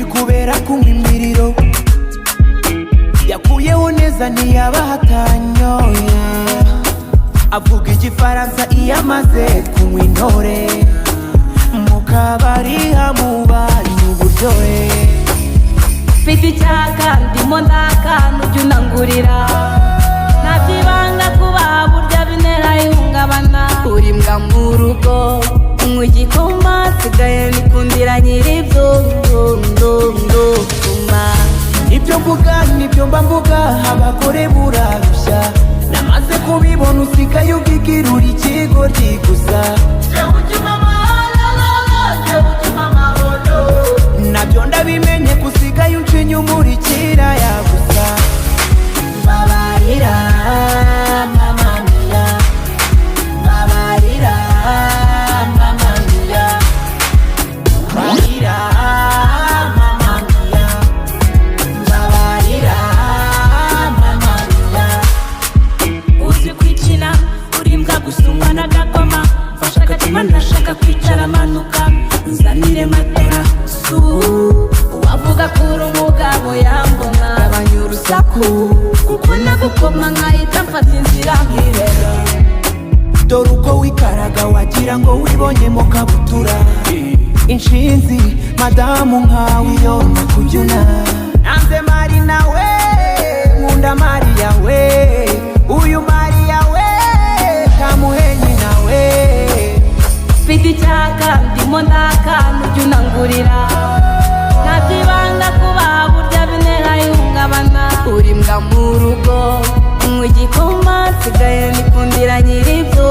benshi kubera kunywa imiriro yakuyeho neza ntiyabahatanyoye avuga igifaransa iyo amaze kunywa intore mu kabari hamubanye uburyohe mfite icyaka ndimo ndaka nujya unangurira ntabyibanga kuba burya binera ihungabana uri mbwa mu rugo unywa igikoma sigaye nikundira nyiribyo ibyo mvuga nibyo mba mvuga abagore burarushya namaze kubibona usigaye ubwigirura ikigoryi gusa nabyo ndabimenye kusigaye uncinya umurikira yagusa babarira mama mia babarira mama mia babarira mama mia babarira mama mia uzi kwikina uri mbwa gusumwa n'agakoma mfashe agatima ndashaka kwicara amanuka nzanire matora wavuga kuri umugabo yambona gabanya urusaku kuko nagukoma nkahita mfata inzira nkirera dore uko wikaraga wagira ngo wibonyemo kabutura inshinzi madamu nkawe iyo nakubyuna nanze mari nawe nkunda mariya we uyu mariya we kamuhenyi nawe mfite icyaka ndimo ndaka nujya unangurira ntabyibanga kuba burya binera ihungabana uri mbwa mu rugo unywa igikoma sigaye nikundira nyiribyo